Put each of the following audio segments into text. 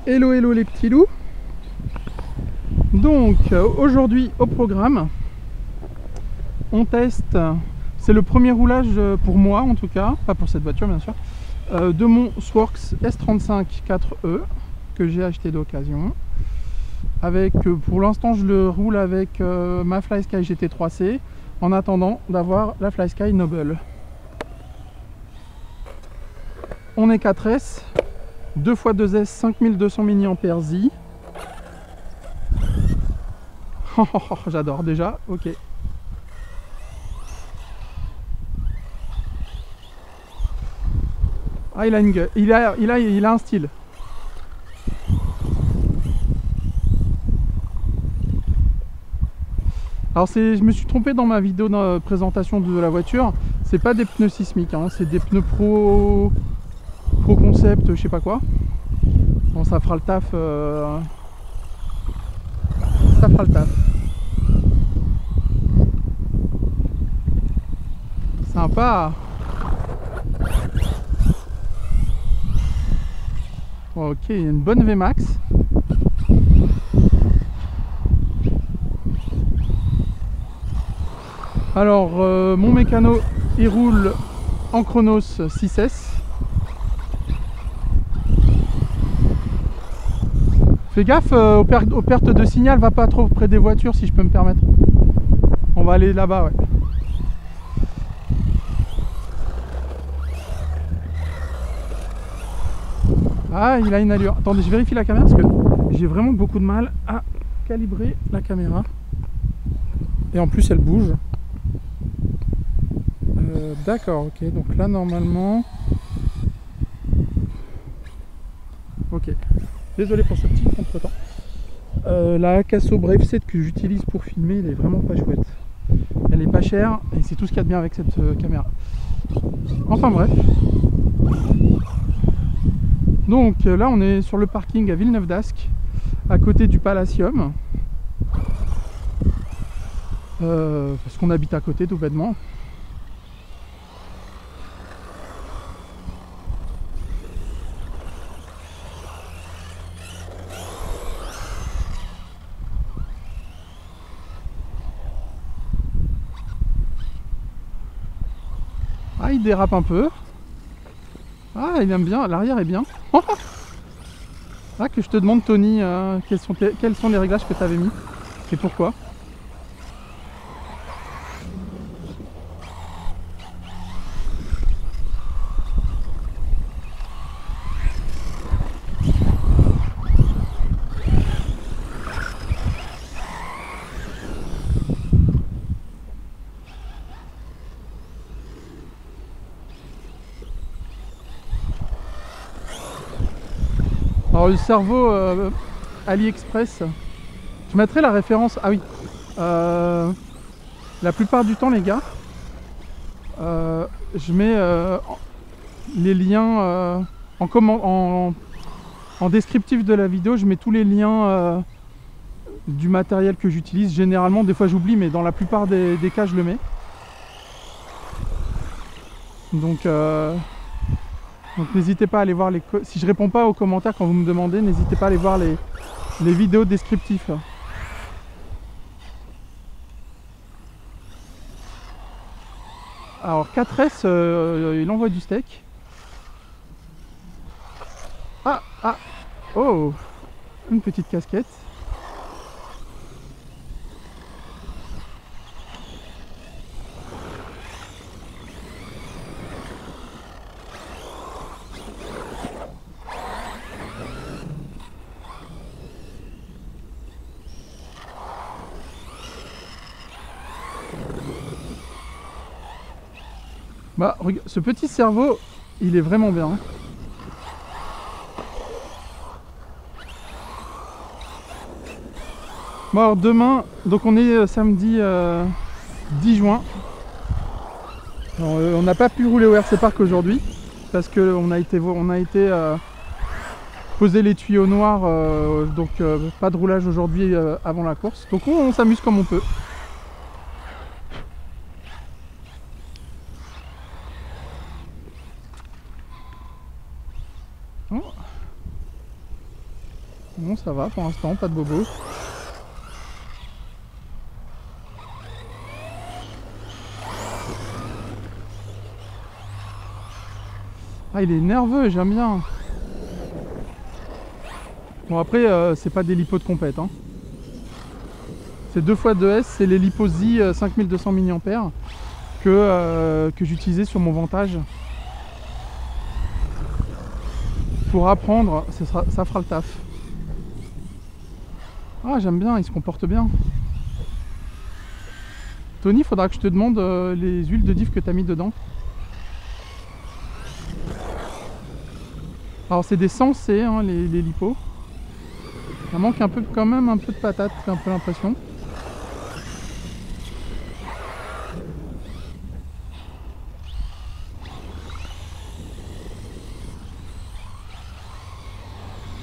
Hello hello les petits loups. Donc aujourd'hui au programme, on teste, c'est le premier roulage pour moi en tout cas, pas pour cette voiture bien sûr, de mon Sworx S35 4E que j'ai acheté d'occasion. Avec, pour l'instant je le roule avec ma FlySky GT3C en attendant d'avoir la FlySky Noble. On est 4S, 2x2S 5200 mAh. J'adore déjà, ok. Ah, il a une gueule, il a un style. Alors je me suis trompé dans ma vidéo de présentation de la voiture, c'est pas des pneus sismiques, hein, c'est des pneus pro concept, je sais pas quoi. Bon, ça fera le taf. Ça fera le taf. Sympa. Ok, il y a une bonne VMAX. Alors, mon mécano, il roule en Chronos 6S. Fais gaffe aux pertes de signal, va pas trop près des voitures si je peux me permettre. On va aller là-bas, ouais. Ah, il a une allure. Attendez, je vérifie la caméra parce que j'ai vraiment beaucoup de mal à calibrer la caméra. Et en plus, elle bouge. D'accord, ok. Donc là, normalement... Ok. Désolé pour ce petit contretemps. La Akaso Brave 7 que j'utilise pour filmer, elle est vraiment pas chouette. Elle est pas chère et c'est tout ce qu'il y a de bien avec cette caméra. Enfin bref. Donc là on est sur le parking à Villeneuve d'Ascq, à côté du Palacium. Parce qu'on habite à côté tout bêtement. Ah, il dérape un peu. Ah, il aime bien, l'arrière est bien. Ah, que je te demande Tony, quels sont les réglages que tu avais mis et pourquoi? Alors le cerveau AliExpress, je mettrai la référence. Ah oui, la plupart du temps les gars, je mets les liens en descriptif de la vidéo, je mets tous les liens du matériel que j'utilise. Généralement, des fois j'oublie, mais dans la plupart des cas je le mets. Donc n'hésitez pas à aller voir si je réponds pas aux commentaires quand vous me demandez, n'hésitez pas à aller voir les vidéos descriptives. Alors 4S, il envoie du steak. Oh, une petite casquette. Bah, regarde, ce petit cerveau, il est vraiment bien. Bon, alors demain, donc on est samedi 10 juin. On n'a pas pu rouler au RC Park aujourd'hui parce qu'on a été poser les tuyaux noirs, donc pas de roulage aujourd'hui avant la course. Donc on s'amuse comme on peut. Oh. Bon, ça va pour l'instant, pas de bobo. Ah, il est nerveux, j'aime bien. Bon, après, c'est pas des lipos de compète. Hein. C'est 2x2S, c'est les Liposi 5200 mAh que j'utilisais sur mon vantage. Pour apprendre, ça fera le taf. Ah, j'aime bien, il se comporte bien. Tony, il faudra que je te demande les huiles de diff que tu as mis dedans. Alors, c'est des sensés, hein, les lipos. Ça manque un peu, quand même un peu de patate, j'ai un peu l'impression.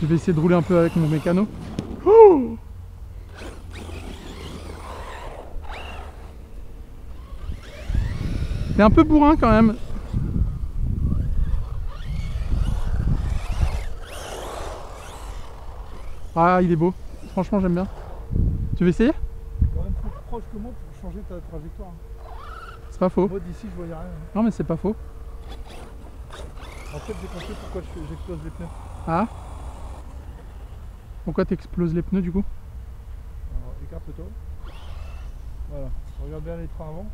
Je vais essayer de rouler un peu avec mon mécano. Oh, t'es un peu bourrin quand même. Ah, il est beau. Franchement, j'aime bien. Tu veux essayer? Quand même plus proche que moi pour changer ta trajectoire. C'est pas faux. Moi d'ici, je voyais rien. Non, mais c'est pas faux. En fait, j'ai compris pourquoi j'explose les pneus. Ah? Pourquoi t'exploses les pneus du coup? Alors, écarte-toi. Voilà. Regarde bien les trains avant.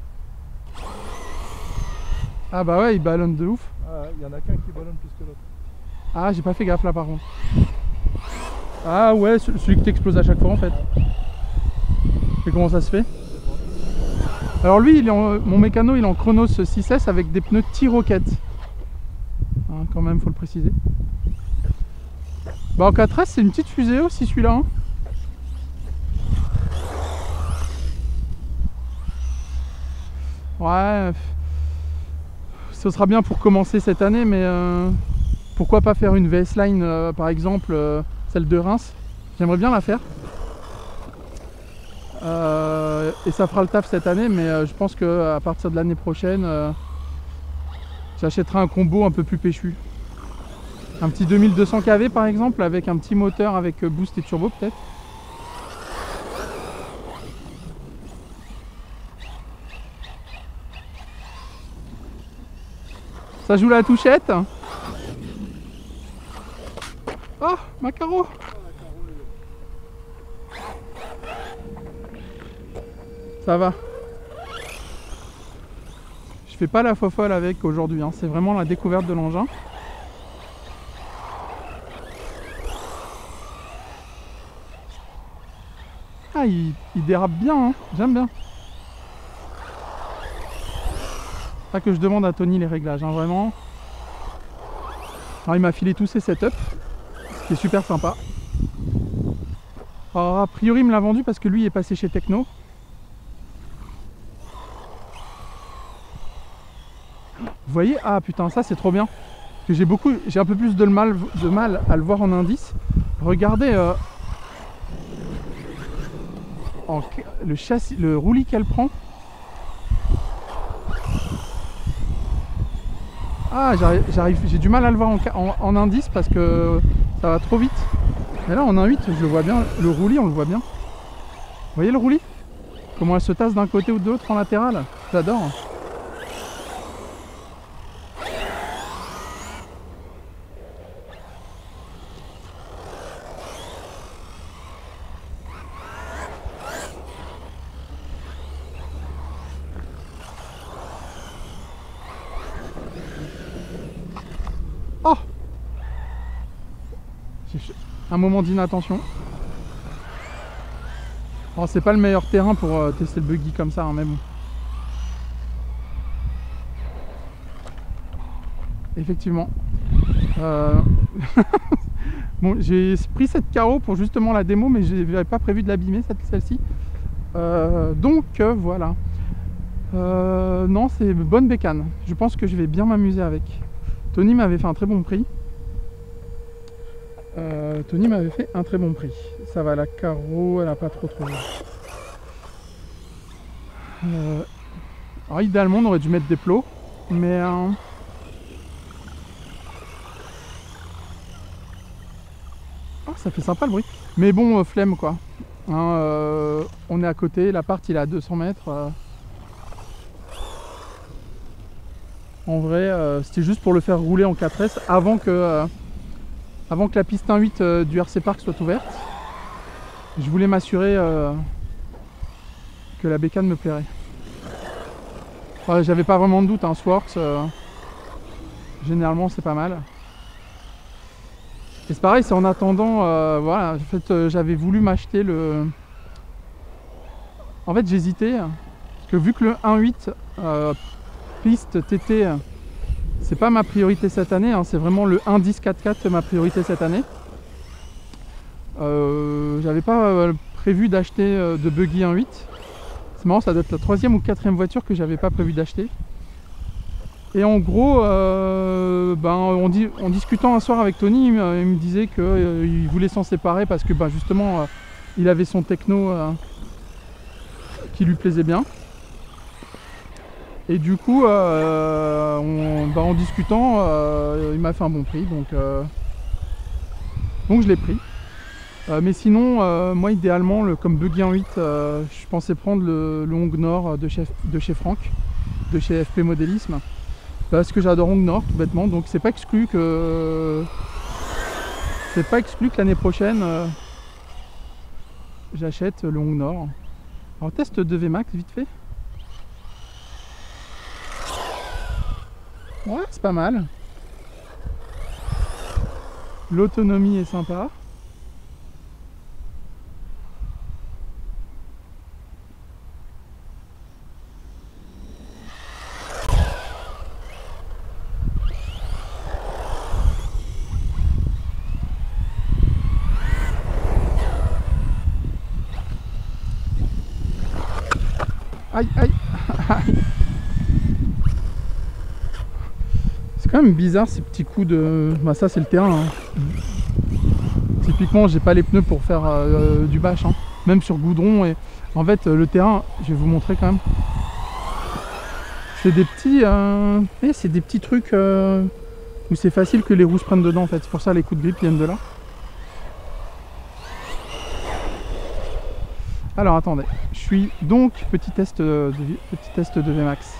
Ah bah ouais, il ballonne de ouf. Ah, il y en a qu'un qui ballonne plus que l'autre. Ah, j'ai pas fait gaffe là par contre. Ah ouais, celui que t'exploses à chaque fois en fait. Et comment ça se fait? Alors lui, mon mécano, il est en Chronos 6S avec des pneus T-Rocket. Hein, quand même, faut le préciser. Bah en 4S, c'est une petite fusée aussi celui-là. Hein. Ouais, ce sera bien pour commencer cette année, mais pourquoi pas faire une VS Line par exemple, celle de Reims. J'aimerais bien la faire. Et ça fera le taf cette année, mais je pense qu'à partir de l'année prochaine, j'achèterai un combo un peu plus péchu. Un petit 2200 kV par exemple, avec un petit moteur avec boost et turbo peut-être. Ça joue la touchette. Oh, Macaro. Ça va. Je fais pas la fofolle avec aujourd'hui, hein. C'est vraiment la découverte de l'engin. Ah, il dérape bien, hein. J'aime bien. Pas que je demande à Tony les réglages, hein, vraiment. Alors il m'a filé tous ses setups, ce qui est super sympa. Alors a priori il me l'a vendu parce que lui est passé chez Techno. Vous voyez? Ah putain, ça c'est trop bien. Parce que j'ai un peu plus de mal à le voir en indice. Regardez le châssis, le roulis qu'elle prend. Ah, j'ai du mal à le voir en indice parce que ça va trop vite. Mais là en 1.8, je le vois bien. Le roulis, on le voit bien. Vous voyez le roulis? Comment elle se tasse d'un côté ou de l'autre en latéral? J'adore. Oh! Un moment d'inattention. Alors c'est pas le meilleur terrain pour tester le buggy comme ça, hein, mais bon. Effectivement. Bon, j'ai pris cette carreau pour justement la démo, mais je n'avais pas prévu de l'abîmer celle-ci. Donc voilà. Non, c'est bonne bécane. Je pense que je vais bien m'amuser avec. Tony m'avait fait un très bon prix. Ça va, la carreau, elle a pas trop. Alors idéalement, on aurait dû mettre des plots, mais ça fait sympa le bruit. Mais bon, flemme quoi. Hein, on est à côté, l'appart il est à 200 mètres. En vrai, c'était juste pour le faire rouler en 4S avant que la piste 1.8 du RC Park soit ouverte. Je voulais m'assurer que la bécane me plairait. Ouais, j'avais pas vraiment de doute, hein, Sworx, généralement c'est pas mal. Et c'est pareil, c'est en attendant, voilà, en fait j'avais voulu m'acheter le... En fait j'hésitais, parce que vu que le 1.8 piste TT, c'est pas ma priorité cette année, hein, c'est vraiment le 1.10 4x4 ma priorité cette année. J'avais pas prévu d'acheter de buggy 1.8. C'est marrant, ça doit être la 3e ou 4e voiture que j'avais pas prévu d'acheter. Et en gros, en discutant un soir avec Tony, il me disait qu'il voulait s'en séparer parce que justement, il avait son techno qui lui plaisait bien. Et du coup, en discutant, il m'a fait un bon prix, donc je l'ai pris. Mais sinon, moi idéalement, comme buggy 1.8, je pensais prendre le Hong Nord de chez Franck, de chez FP Modélisme, parce que j'adore Hong Nord tout bêtement, donc c'est pas exclu que l'année prochaine j'achète le Hong Nord. Alors test de VMAX vite fait. Ouais, c'est pas mal. L'autonomie est sympa. Aïe, aïe, aïe. C'est quand même bizarre ces petits coups de... ça c'est le terrain. Hein. Typiquement j'ai pas les pneus pour faire du bâche. Hein. Même sur goudron. Et en fait le terrain, je vais vous montrer quand même. C'est des petits... c'est des petits trucs où c'est facile que les roues se prennent dedans en fait. C'est pour ça les coups de grip viennent de là. Alors attendez, je suis donc petit test de VMAX.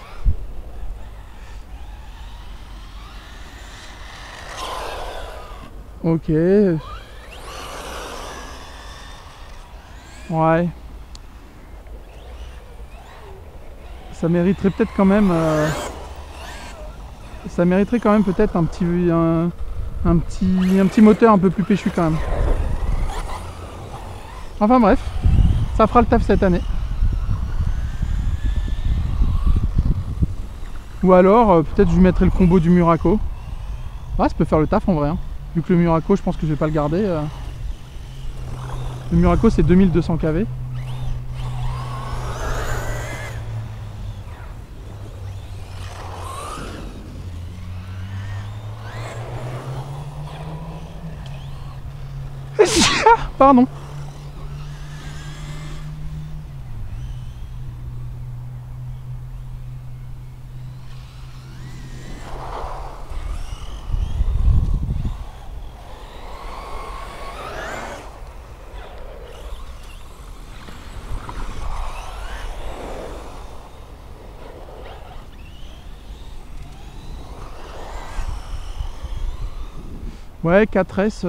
Ok. Ouais. Ça mériterait peut-être quand même. Ça mériterait quand même peut-être un petit moteur un peu plus péchu quand même. Enfin bref. Ça fera le taf cette année. Ou alors, peut-être je lui mettrai le combo du Muraco. Ah, ça peut faire le taf en vrai. Hein. Vu que le Muraco, je pense que je vais pas le garder. Le Muraco, c'est 2200 kV. Pardon. Ouais, 4S.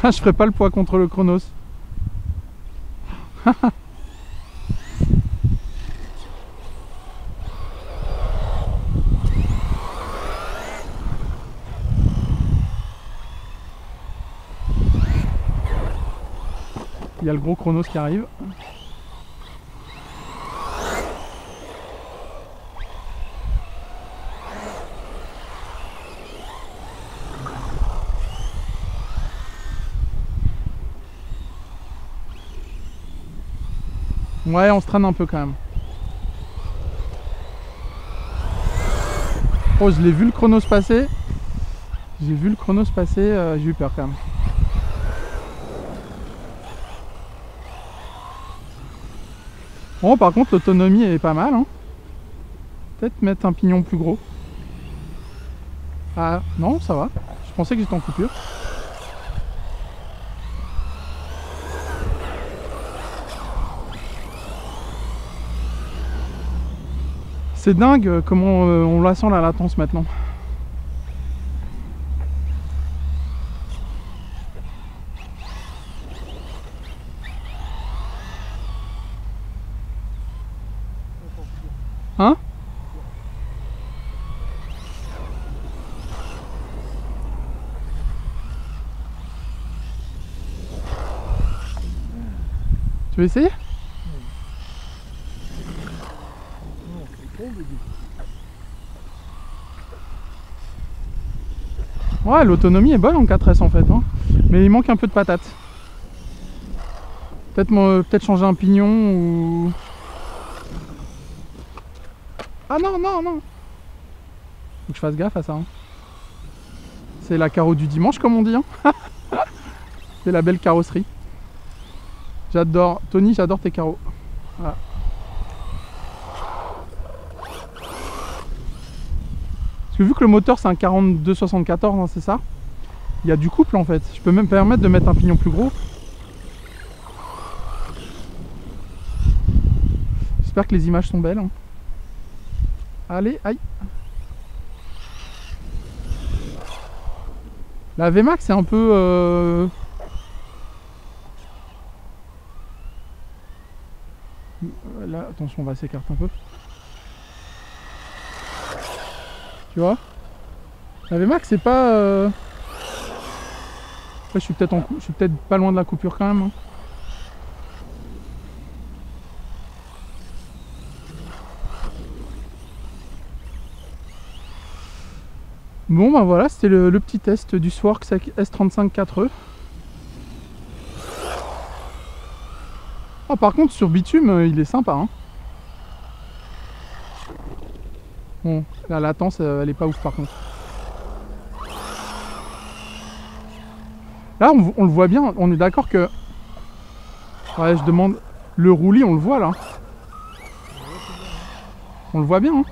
Je ferai pas le poids contre le Chronos. Il y a le gros Chronos qui arrive. Ouais, on se traîne un peu quand même. Oh, je l'ai vu le chrono se passer. J'ai vu le chrono se passer, j'ai eu peur quand même. Bon, par contre, l'autonomie est pas mal. Hein. Peut-être mettre un pignon plus gros. Ah, non, ça va. Je pensais que j'étais en coupure. C'est dingue comment on la sent la latence maintenant. Hein? Tu veux essayer? Ouais, l'autonomie est bonne en 4S en fait, hein. Mais il manque un peu de patate. Peut-être changer un pignon ou... Ah non, non, non. Faut que je fasse gaffe à ça. Hein. C'est la carreau du dimanche comme on dit. Hein. C'est la belle carrosserie. J'adore, Tony, j'adore tes carreaux. Voilà. Parce que vu que le moteur c'est un 42-74, hein, c'est ça? Il y a du couple en fait. Je peux même permettre de mettre un pignon plus gros. J'espère que les images sont belles. Hein. Allez, aïe. La VMAX c'est un peu... Là, attention, on va s'écarter un peu. Tu vois? La VMAX c'est pas... Après, je suis peut-être pas loin de la coupure quand même. Hein. Bon ben voilà, c'était le petit test du Sworx S35 4E. Oh, par contre sur bitume il est sympa. Hein. Bon, la latence elle est pas ouf par contre. Là on le voit bien, on est d'accord que... Ouais, je demande... Le roulis on le voit là. On le voit bien. Hein.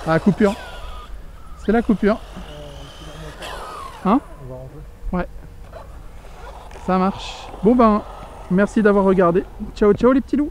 Ah, la coupure. C'est la coupure. Hein? On va ranger. Ouais. Ça marche. Bon ben, merci d'avoir regardé. Ciao ciao les petits loups.